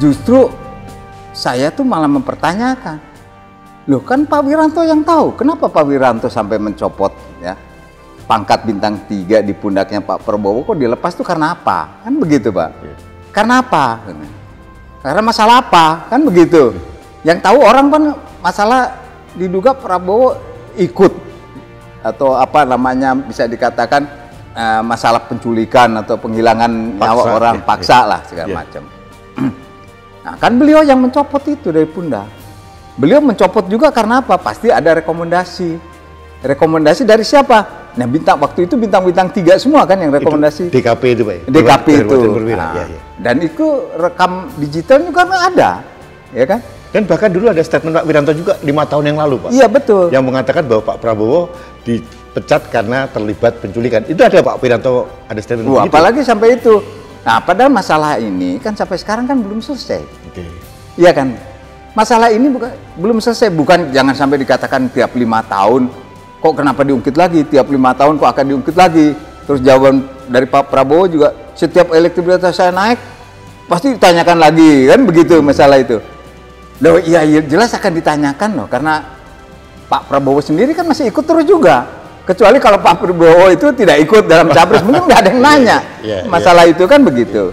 Justru saya tuh malah mempertanyakan, loh kan Pak Wiranto yang tahu, kenapa Pak Wiranto sampai mencopot ya pangkat bintang 3 di pundaknya Pak Prabowo, kok dilepas tuh karena apa? Kan begitu Pak. Karena apa? Karena masalah apa? Kan begitu. Yang tahu orang kan masalah diduga Prabowo ikut atau apa namanya bisa dikatakan masalah penculikan atau penghilangan nyawa orang, paksa lah segala macam. Nah kan beliau yang mencopot itu dari pundak. Beliau mencopot juga karena apa? Pasti ada rekomendasi. Rekomendasi dari siapa? Nah waktu itu bintang-bintang 3 semua kan yang rekomendasi. Itu DKP itu Pak? DKP itu. Nah, dan itu rekam digital juga ada, ya kan? Dan bahkan dulu ada statement Pak Wiranto juga 5 tahun yang lalu Pak. Iya betul. Yang mengatakan bahwa Pak Prabowo dipecat karena terlibat penculikan. Itu ada Pak Wiranto ada statement begitu. Apalagi sampai itu. Nah, padahal masalah ini kan sampai sekarang kan belum selesai. Iya kan? Masalah ini belum selesai. Bukan jangan sampai dikatakan tiap 5 tahun. Kok kenapa diungkit lagi? Tiap 5 tahun kok akan diungkit lagi? Terus jawaban dari Pak Prabowo juga, setiap elektabilitas saya naik, pasti ditanyakan lagi. Kan begitu masalah itu. Loh, iya jelas akan ditanyakan loh. Karena Pak Prabowo sendiri kan masih ikut terus juga. Kecuali kalau Pak Prabowo itu tidak ikut dalam capres, mungkin nggak ada yang nanya. Masalah itu kan begitu.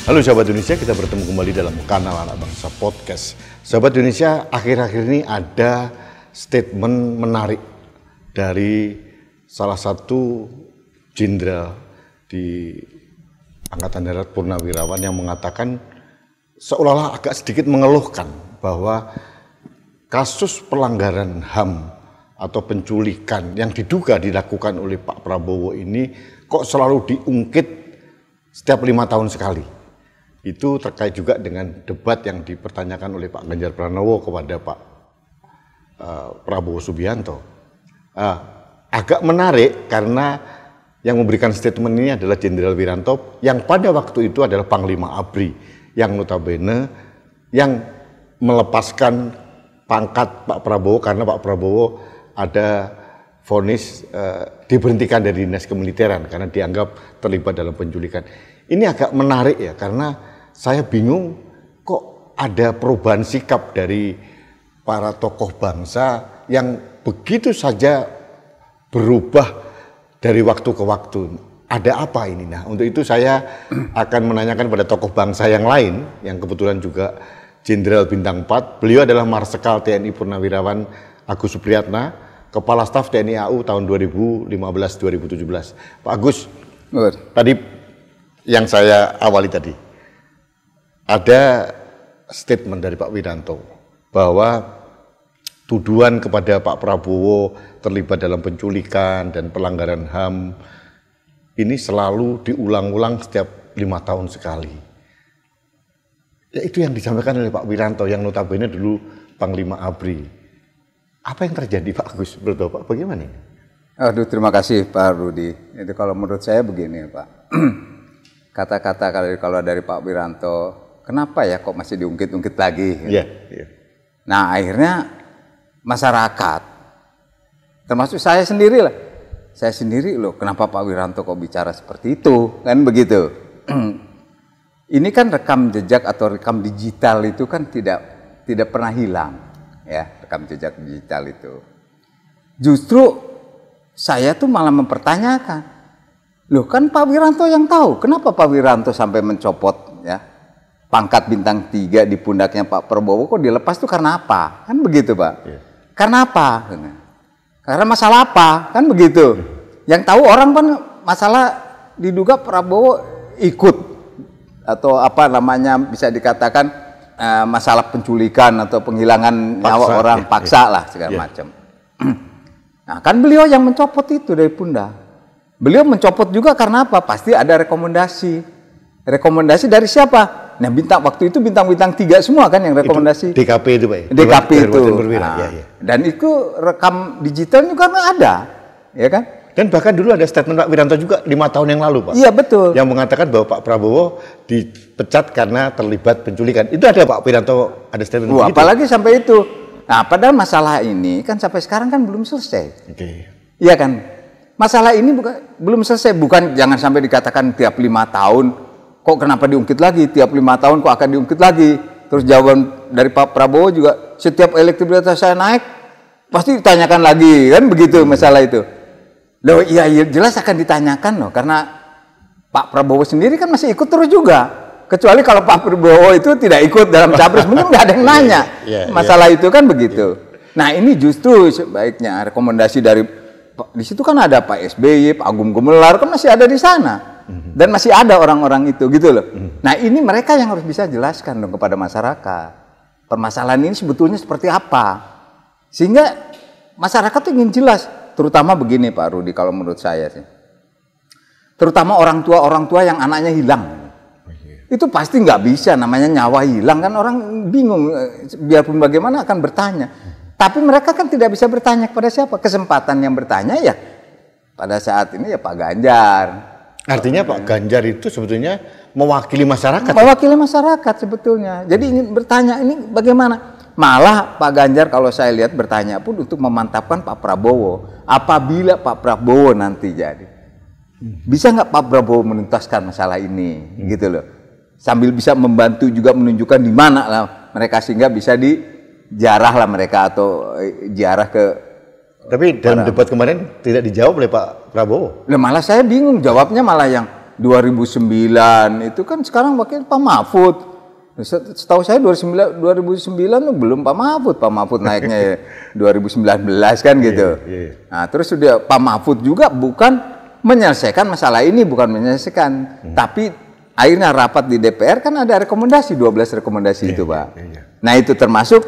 Halo sahabat Indonesia, kita bertemu kembali dalam kanal Anak Bangsa Podcast. Sahabat Indonesia, akhir-akhir ini ada statement menarik dari salah satu jenderal di Angkatan Darat Purnawirawan yang mengatakan seolah-olah agak sedikit mengeluhkan bahwa kasus pelanggaran HAM atau penculikan yang diduga dilakukan oleh Pak Prabowo ini kok selalu diungkit setiap 5 tahun sekali. Itu terkait juga dengan debat yang dipertanyakan oleh Pak Ganjar Pranowo kepada Pak Prabowo Subianto. Agak menarik karena yang memberikan statement ini adalah Jenderal Wiranto yang pada waktu itu adalah Panglima ABRI yang notabene yang melepaskan pangkat Pak Prabowo karena Pak Prabowo ada vonis diberhentikan dari dinas kemiliteran karena dianggap terlibat dalam penculikan. Ini agak menarik ya karena saya bingung kok ada perubahan sikap dari para tokoh bangsa yang begitu saja berubah dari waktu ke waktu. Ada apa ini? Nah, untuk itu saya akan menanyakan pada tokoh bangsa yang lain yang kebetulan juga Jenderal Bintang 4. Beliau adalah Marsikal TNI Purnawirawan Agus Supriyatna, Kepala Staf TNI AU tahun 2015-2017. Pak Agus, tadi yang saya awali tadi, ada statement dari Pak Wiranto bahwa tuduhan kepada Pak Prabowo terlibat dalam penculikan dan pelanggaran HAM ini selalu diulang-ulang setiap 5 tahun sekali. Ya itu yang disampaikan oleh Pak Wiranto yang notabene dulu Panglima ABRI. Apa yang terjadi Pak Agus? Menurut Bapak bagaimana? Aduh, terima kasih Pak Rudi. Itu kalau menurut saya begini Pak. Kata-kata kalau dari Pak Wiranto, kenapa ya kok masih diungkit-ungkit lagi? Nah akhirnya masyarakat, termasuk saya sendiri lah. Saya sendiri loh, kenapa Pak Wiranto kok bicara seperti itu? Kan begitu. Ini kan rekam jejak atau rekam digital itu kan tidak pernah hilang. Ya, rekam jejak digital itu. Justru saya tuh malah mempertanyakan, loh kan Pak Wiranto yang tahu, kenapa Pak Wiranto sampai mencopot ya pangkat bintang 3 di pundaknya Pak Prabowo, kok dilepas tuh karena apa? Kan begitu Pak. Karena apa? Karena masalah apa? Kan begitu. Yang tahu orang kan masalah diduga Prabowo ikut atau apa namanya bisa dikatakan masalah penculikan atau penghilangan nyawa orang, paksa lah segala macam. Nah kan beliau yang mencopot itu dari pundak. Beliau mencopot juga karena apa? Pasti ada rekomendasi. Rekomendasi dari siapa? Nah waktu itu bintang-bintang 3 semua kan yang rekomendasi. Itu DKP itu Pak? DKP itu. Dan itu rekam digital juga ada, ya kan? Dan bahkan dulu ada statement Pak Wiranto juga 5 tahun yang lalu, Pak. Iya, betul. Yang mengatakan bahwa Pak Prabowo dipecat karena terlibat penculikan. Itu ada Pak Wiranto, ada statement begitu. Apalagi sampai itu. Nah, padahal masalah ini kan sampai sekarang kan belum selesai. Iya kan? Masalah ini belum selesai. Bukan jangan sampai dikatakan tiap 5 tahun, kok kenapa diungkit lagi? Tiap 5 tahun kok akan diungkit lagi? Terus jawaban dari Pak Prabowo juga, setiap elektabilitas saya naik, pasti ditanyakan lagi. Kan begitu masalah itu. Loh, iya jelas akan ditanyakan loh, karena Pak Prabowo sendiri kan masih ikut terus juga. Kecuali kalau Pak Prabowo itu tidak ikut dalam capres, mungkin nggak ada yang nanya. Masalah itu kan begitu. Nah, ini justru sebaiknya rekomendasi dari, di situ kan ada Pak SBY, Pak Agung Gumelar, kan masih ada di sana. Dan masih ada orang-orang itu gitu loh. Nah, ini mereka yang harus bisa jelaskan dong kepada masyarakat. Permasalahan ini sebetulnya seperti apa. Sehingga masyarakat tuh ingin jelas. Terutama begini Pak Rudi, kalau menurut saya sih. Terutama orang tua yang anaknya hilang. Itu pasti nggak bisa, namanya nyawa hilang kan, orang bingung. Biarpun bagaimana akan bertanya. Tapi mereka kan tidak bisa bertanya kepada siapa. Kesempatan yang bertanya ya pada saat ini ya Pak Ganjar. Artinya Pak Ganjar itu sebetulnya mewakili masyarakat. Mewakili masyarakat sebetulnya. Jadi ingin bertanya ini bagaimana. Malah Pak Ganjar kalau saya lihat bertanya pun untuk memantapkan Pak Prabowo. Apabila Pak Prabowo nanti jadi, bisa nggak Pak Prabowo menuntaskan masalah ini, gitu loh. Sambil bisa membantu juga menunjukkan di mana lah mereka sehingga bisa dijarah lah mereka atau jarah ke. Tapi dalam debat kemarin tidak dijawab oleh Pak Prabowo. Nah, malah saya bingung jawabnya, malah yang 2009 itu kan sekarang pakai Pak Mahfud. Setahu saya 2009 belum Pak Mahfud naiknya ya 2019 kan gitu. Nah, terus sudah Pak Mahfud juga bukan menyelesaikan masalah ini, bukan menyelesaikan, tapi akhirnya rapat di DPR kan ada rekomendasi 12 rekomendasi itu, Pak. Nah, itu termasuk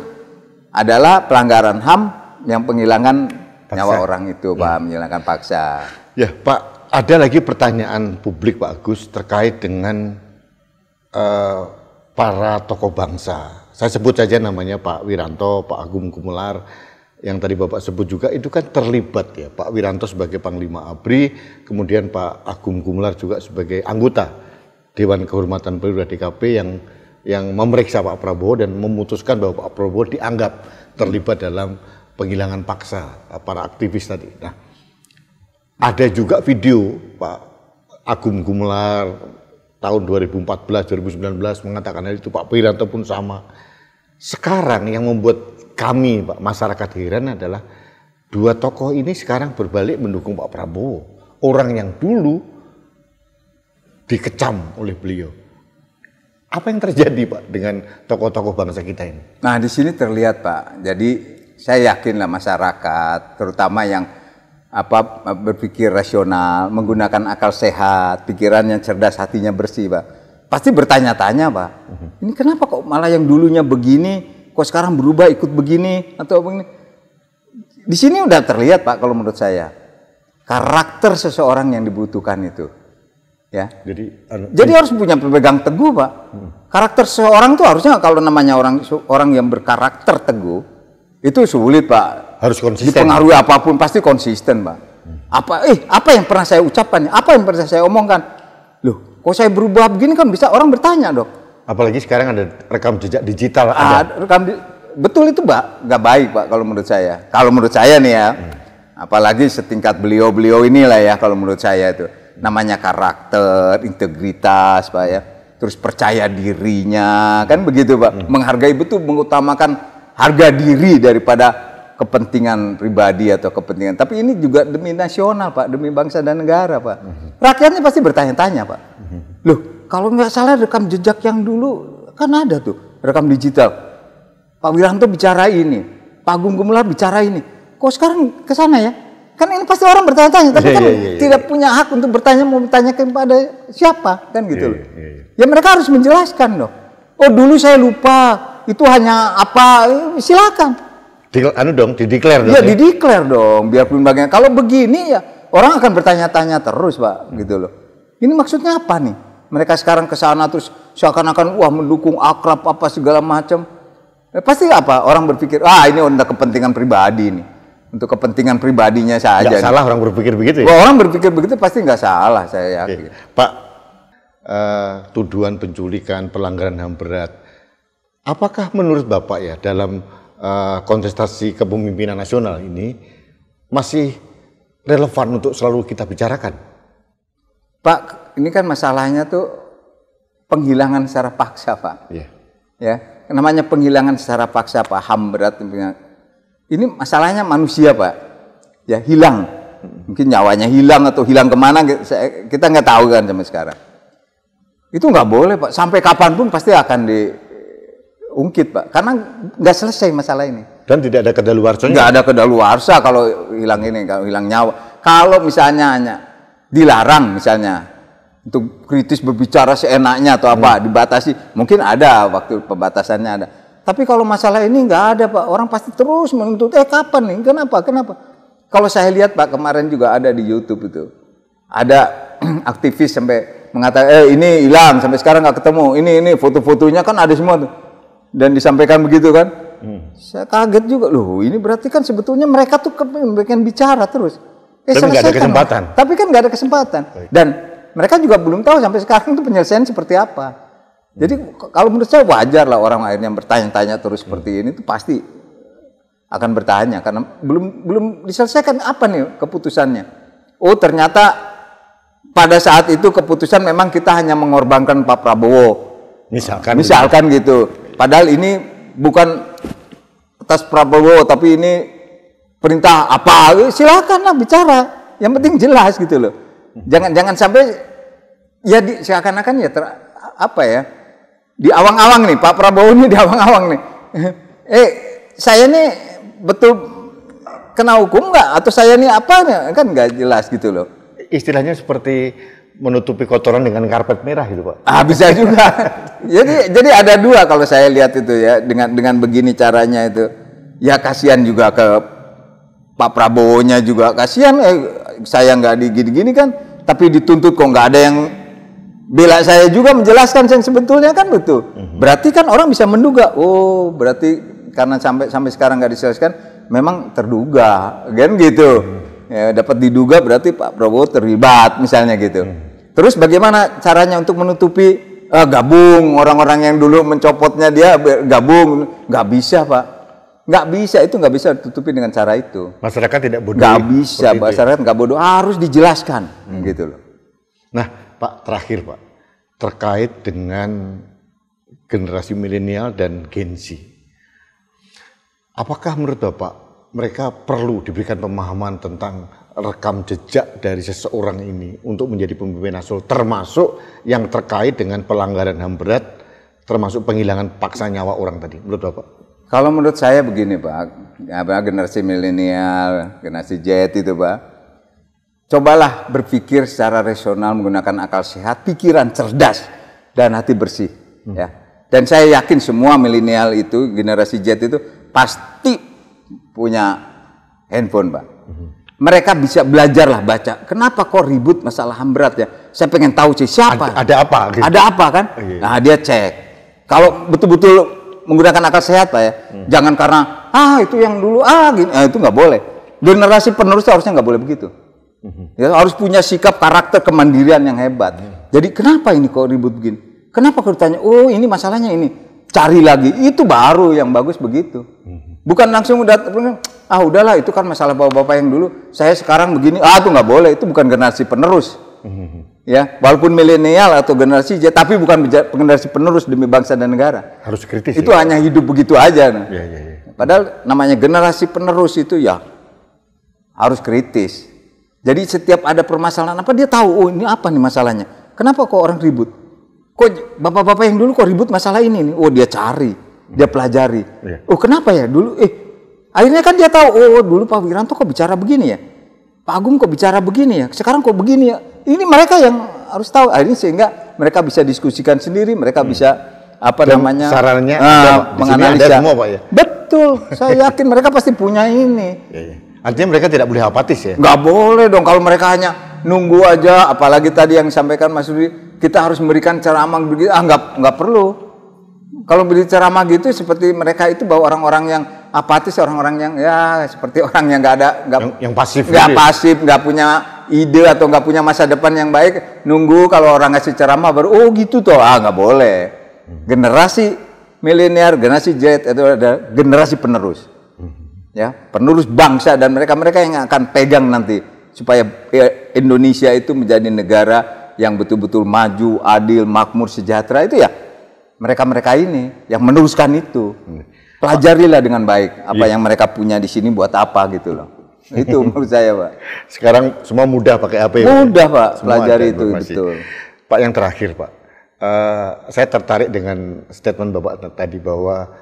adalah pelanggaran HAM yang penghilangan nyawa orang itu, Pak, menghilangkan paksa. Ya, Pak, ada lagi pertanyaan publik Pak Agus terkait dengan para tokoh bangsa. Saya sebut saja namanya Pak Wiranto, Pak Agung Gumelar, yang tadi Bapak sebut juga itu kan terlibat ya. Pak Wiranto sebagai Panglima ABRI, kemudian Pak Agung Gumelar juga sebagai anggota Dewan Kehormatan Perwira DKP yang memeriksa Pak Prabowo dan memutuskan bahwa Pak Prabowo dianggap terlibat dalam penghilangan paksa para aktivis tadi. Nah, ada juga video Pak Agung Gumelar tahun 2014-2019 mengatakan hal itu, Pak Wiranto pun sama. Sekarang yang membuat kami, Pak, masyarakat heran adalah dua tokoh ini sekarang berbalik mendukung Pak Prabowo. Orang yang dulu dikecam oleh beliau. Apa yang terjadi, Pak, dengan tokoh-tokoh bangsa kita ini? Nah, di sini terlihat, Pak. Jadi saya yakinlah masyarakat, terutama yang berpikir rasional, menggunakan akal sehat, pikiran yang cerdas, hatinya bersih, Pak. Pasti bertanya-tanya, Pak. Ini kenapa kok malah yang dulunya begini, kok sekarang berubah ikut begini atau begini? Di sini udah terlihat, Pak, kalau menurut saya. Karakter seseorang yang dibutuhkan itu. Ya. Jadi harus punya pemegang teguh, Pak. Karakter seseorang tuh harusnya kalau namanya orang yang berkarakter teguh, itu sulit, Pak. Harus konsisten. Dipengaruhi apapun pasti konsisten, Pak. Apa yang pernah saya ucapkan? Apa yang pernah saya omongkan? Loh, kok saya berubah begini kan bisa orang bertanya, Dok. Apalagi sekarang ada rekam jejak digital. Betul itu, Pak. Nggak baik, Pak, kalau menurut saya. Kalau menurut saya nih ya. Apalagi setingkat beliau inilah ya, kalau menurut saya itu. Namanya karakter, integritas, Pak ya. Terus percaya dirinya, kan begitu, Pak. Menghargai betul, mengutamakan harga diri daripada kepentingan pribadi atau kepentingan. Tapi ini juga demi nasional, Pak, demi bangsa dan negara, Pak. Rakyatnya pasti bertanya-tanya, Pak. Loh, kalau nggak salah rekam jejak yang dulu kan ada tuh, rekam digital. Pak Wiranto bicara ini, Pak Agung Gumelar bicara ini. Kok sekarang ke sana ya? Kan ini pasti orang bertanya-tanya, tapi kan tidak punya hak untuk bertanya, mau bertanya kepada siapa, kan gitu loh. Ya mereka harus menjelaskan loh. Oh, dulu saya lupa, itu hanya apa, silakan. Dideklar dong. Iya, dideklar dong, biarpun bagaimana. Kalau begini ya orang akan bertanya-tanya terus, Pak, gitu loh. Ini maksudnya apa nih? Mereka sekarang ke sana terus seakan-akan wah mendukung akrab apa segala macam. Pasti apa? Orang berpikir, ini untuk kepentingan pribadi nih. untuk kepentingan pribadinya saja. Nggak salah orang berpikir begitu ya? Orang berpikir begitu pasti nggak salah, saya yakin. Pak, tuduhan penculikan, pelanggaran HAM berat, apakah menurut Bapak ya dalam kontestasi kepemimpinan nasional ini masih relevan untuk selalu kita bicarakan? Pak, ini kan masalahnya tuh penghilangan secara paksa, Pak. Ya, namanya penghilangan secara paksa, Pak, HAM berat. Ini masalahnya manusia, Pak. Ya, hilang. Mungkin nyawanya hilang atau hilang kemana, kita nggak tahu kan sampai sekarang. Itu nggak boleh, Pak. Sampai kapanpun pasti akan diungkit, Pak. Karena nggak selesai masalah ini. Dan tidak ada kedaluarsanya? Nggak ada kedaluarsa kalau hilang ini, kalau hilang nyawa. Kalau misalnya hanya dilarang misalnya untuk kritis berbicara seenaknya atau apa, dibatasi, mungkin ada waktu pembatasannya ada. Tapi kalau masalah ini nggak ada, Pak. Orang pasti terus menuntut, kapan nih? Kenapa? Kalau saya lihat, Pak, kemarin juga ada di YouTube itu. Ada aktivis sampai mengatakan, ini hilang, sampai sekarang nggak ketemu. Ini foto-fotonya kan ada semua tuh. Dan disampaikan begitu kan. Saya kaget juga, loh ini berarti kan sebetulnya mereka tuh bikin bicara terus. Tapi nggak ada kesempatan. Tapi kan nggak ada kesempatan. Dan mereka juga belum tahu sampai sekarang itu penyelesaian seperti apa. Jadi kalau menurut saya wajar lah orang akhirnya bertanya-tanya terus seperti ini, itu pasti akan bertanya karena belum diselesaikan apa nih keputusannya. Oh ternyata pada saat itu keputusan memang kita hanya mengorbankan Pak Prabowo. Misalkan gitu. Padahal ini bukan atas Prabowo tapi ini perintah apa? Silakanlah bicara. Yang penting jelas gitu loh. Jangan sampai ya seakan-akan ya di awang-awang nih, Pak Prabowo ini di awang-awang nih. Saya nih betul kena hukum nggak? Atau saya nih apa nih? Kan nggak jelas gitu loh. Istilahnya seperti menutupi kotoran dengan karpet merah gitu, Pak. Bisa juga. jadi ada dua kalau saya lihat itu ya, dengan begini caranya itu. Ya kasihan juga ke Pak Prabowo-nya juga, kasihan saya nggak digini-gini kan, tapi dituntut kok nggak ada yang bela saya juga menjelaskan yang sebetulnya kan betul. Berarti kan orang bisa menduga, oh berarti karena sampai sekarang nggak diselesaikan, memang terduga, kan gitu. Ya, dapat diduga berarti Pak Prabowo terlibat misalnya gitu. Terus bagaimana caranya untuk menutupi gabung orang-orang yang dulu mencopotnya dia gabung? Nggak bisa, Pak. Nggak bisa, itu nggak bisa ditutupi dengan cara itu. Masyarakat tidak bodoh. Nggak bisa, masyarakat nggak bodoh, harus dijelaskan, gitu loh. Nah, Pak, terakhir Pak, terkait dengan generasi milenial dan Gen Z. Apakah menurut Bapak mereka perlu diberikan pemahaman tentang rekam jejak dari seseorang ini untuk menjadi pemimpin nasional, termasuk yang terkait dengan pelanggaran HAM berat, termasuk penghilangan paksa nyawa orang tadi, menurut Bapak? Kalau menurut saya begini, Pak, generasi milenial, generasi Z itu, Pak, cobalah berpikir secara rasional menggunakan akal sehat, pikiran cerdas, dan hati bersih. Ya. Dan saya yakin semua milenial itu, generasi Z itu pasti punya handphone, Pak. Mereka bisa belajar lah baca. Kenapa kok ribut masalah HAM berat ya? Saya pengen tahu sih siapa. Ada apa? Gitu. Ada apa kan? Nah dia cek. Kalau betul-betul menggunakan akal sehat, Pak ya, jangan karena itu yang dulu gini, itu nggak boleh. Generasi penerus harusnya nggak boleh begitu. Ya, harus punya sikap karakter kemandirian yang hebat. Jadi kenapa ini kok ribut begini? Kenapa kok ditanya? Oh ini masalahnya ini. Cari lagi. Itu baru yang bagus begitu. Bukan langsung udahlah itu kan masalah bapak-bapak yang dulu. Saya sekarang begini. Itu nggak boleh. Itu bukan generasi penerus. Ya, walaupun milenial atau generasi Z, tapi bukan generasi penerus demi bangsa dan negara. Harus kritis. Itu ya? hanya hidup begitu aja. Nah. Ya. Padahal namanya generasi penerus itu ya harus kritis. Jadi setiap ada permasalahan apa dia tahu, oh ini apa nih masalahnya. Kenapa kok orang ribut? Kok bapak-bapak yang dulu kok ribut masalah ini nih? Oh dia cari, dia pelajari. Oh kenapa ya dulu? Akhirnya kan dia tahu, oh dulu Pak Wiranto kok bicara begini ya. Pak Agung kok bicara begini ya. Sekarang kok begini ya. Ini mereka yang harus tahu. Akhirnya sehingga mereka bisa diskusikan sendiri, mereka bisa namanya sarannya menganalisa. Ada semua, Pak ya. Betul. Saya yakin mereka pasti punya ini. Artinya mereka tidak boleh apatis ya? Nggak boleh dong kalau mereka hanya nunggu aja. Apalagi tadi yang disampaikan Mas Rudi, kita harus memberikan ceramah begitu. Nggak perlu. Kalau beri ceramah gitu seperti mereka itu bahwa orang-orang yang apatis orang-orang yang ya seperti orang yang yang pasif, nggak punya ide atau nggak punya masa depan yang baik, nunggu kalau orang ngasih ceramah baru oh gitu toh, nggak boleh. Generasi milenial, generasi Z itu ada generasi penerus, ya penerus bangsa, dan mereka yang akan pegang nanti supaya Indonesia itu menjadi negara yang betul-betul maju, adil, makmur, sejahtera, itu ya mereka ini yang meneruskan itu. Pelajarilah dengan baik apa yang mereka punya di sini buat apa gitu loh. Itu menurut saya, Pak. Sekarang semua mudah pakai HP. Mudah, Pak. Pelajari itu, betul. Pak, yang terakhir, Pak. Saya tertarik dengan statement Bapak tadi bahwa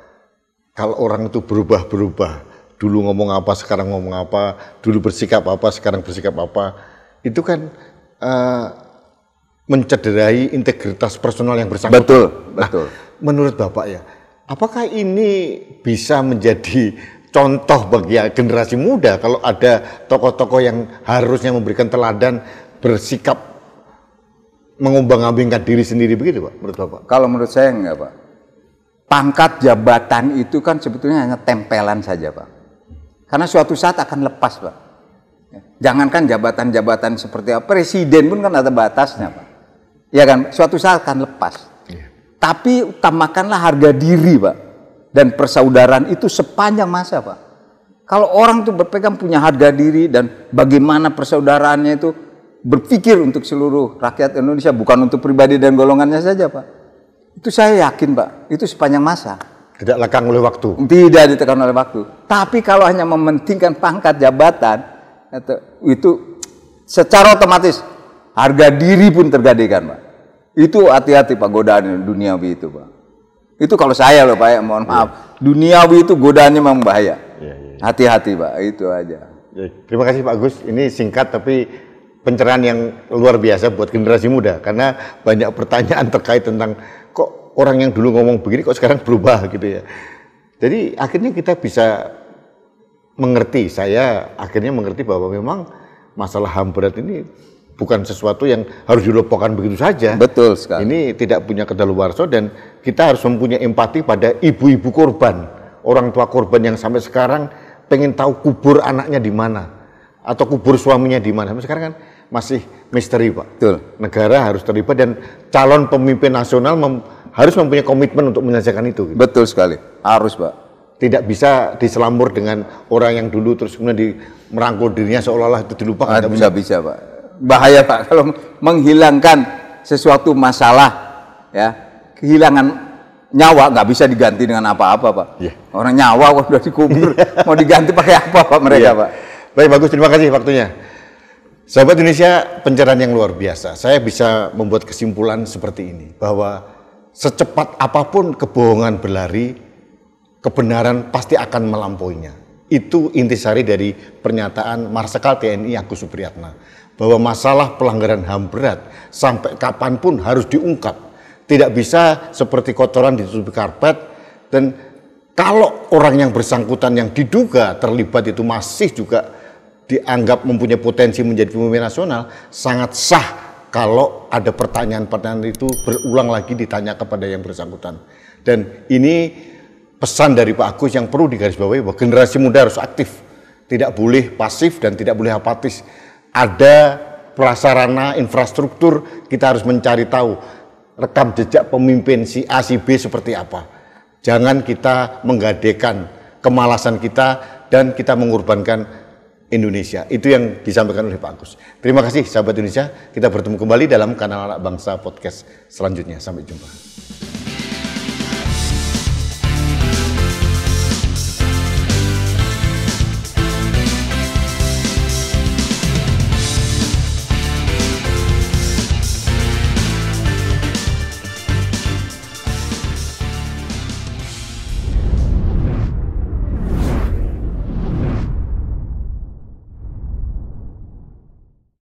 kalau orang itu berubah-berubah, dulu ngomong apa, sekarang ngomong apa, dulu bersikap apa, sekarang bersikap apa, itu kan mencederai integritas personal yang bersangkutan. Betul, nah, betul. Menurut Bapak ya, apakah ini bisa menjadi contoh bagi generasi muda kalau ada tokoh-tokoh yang harusnya memberikan teladan, bersikap mengumbang-ambingkan diri sendiri begitu, Pak, menurut Bapak? Kalau menurut saya enggak, Pak. Pangkat jabatan itu kan sebetulnya hanya tempelan saja, Pak. Karena suatu saat akan lepas, Pak. Jangankan jabatan-jabatan seperti apa, presiden pun kan ada batasnya, Pak. Ya kan, suatu saat akan lepas. Tapi utamakanlah harga diri, Pak, dan persaudaraan itu sepanjang masa, Pak. Kalau orang itu berpegang punya harga diri dan bagaimana persaudaraannya itu berpikir untuk seluruh rakyat Indonesia, bukan untuk pribadi dan golongannya saja, Pak. Itu saya yakin, Pak, itu sepanjang masa. Tidak lekang oleh waktu. Tidak ditekan oleh waktu. Tapi kalau hanya mementingkan pangkat jabatan, itu secara otomatis harga diri pun tergadaikan, Pak. Itu hati-hati, Pak, godaan duniawi itu, Pak. Itu kalau saya loh, Pak, ya, mohon maaf. Duniawi itu godaannya memang bahaya. Hati-hati, Pak, itu aja. Terima kasih, Pak Agus. Ini singkat tapi pencerahan yang luar biasa buat generasi muda. Karena banyak pertanyaan terkait tentang kok orang yang dulu ngomong begini kok sekarang berubah gitu ya. Jadi akhirnya kita bisa mengerti, saya akhirnya mengerti bahwa memang masalah HAM berat ini bukan sesuatu yang harus dilupakan begitu saja. Betul sekali. Ini tidak punya kedaluwarsa dan kita harus mempunyai empati pada ibu-ibu korban, orang tua korban yang sampai sekarang pengen tahu kubur anaknya di mana atau kubur suaminya di mana. Sampai sekarang kan masih misteri, Pak. Betul. Negara harus terlibat dan calon pemimpin nasional harus mempunyai komitmen untuk menyelesaikan itu. Gitu. Betul sekali, harus, Pak. Tidak bisa diselambur dengan orang yang dulu terus kemudian merangkul dirinya seolah-olah itu dilupakan. Bisa, Pak. Bahaya, Pak, kalau menghilangkan sesuatu masalah, ya, kehilangan nyawa nggak bisa diganti dengan apa-apa, Pak. Orang nyawa udah dikubur, mau diganti pakai apa, Pak, mereka, Pak? Baik, bagus, terima kasih waktunya. Sahabat Indonesia, pencerahan yang luar biasa. Saya bisa membuat kesimpulan seperti ini, bahwa secepat apapun kebohongan berlari, kebenaran pasti akan melampauinya. Itu intisari dari pernyataan Marsikal TNI Agus Supriyatna, bahwa masalah pelanggaran HAM berat sampai kapanpun harus diungkap. Tidak bisa seperti kotoran ditutupi karpet, dan kalau orang yang bersangkutan yang diduga terlibat itu masih juga dianggap mempunyai potensi menjadi pemimpin nasional, sangat sah kalau ada pertanyaan-pertanyaan itu berulang lagi ditanya kepada yang bersangkutan. Dan ini pesan dari Pak Agus yang perlu digarisbawahi, bahwa generasi muda harus aktif, tidak boleh pasif dan tidak boleh apatis. Ada prasarana infrastruktur, kita harus mencari tahu rekam jejak pemimpin si A, si B seperti apa. Jangan kita menggadaikan kemalasan kita dan kita mengorbankan Indonesia. Itu yang disampaikan oleh Pak Agus. Terima kasih, sahabat Indonesia. Kita bertemu kembali dalam kanal Anak Bangsa Podcast selanjutnya. Sampai jumpa.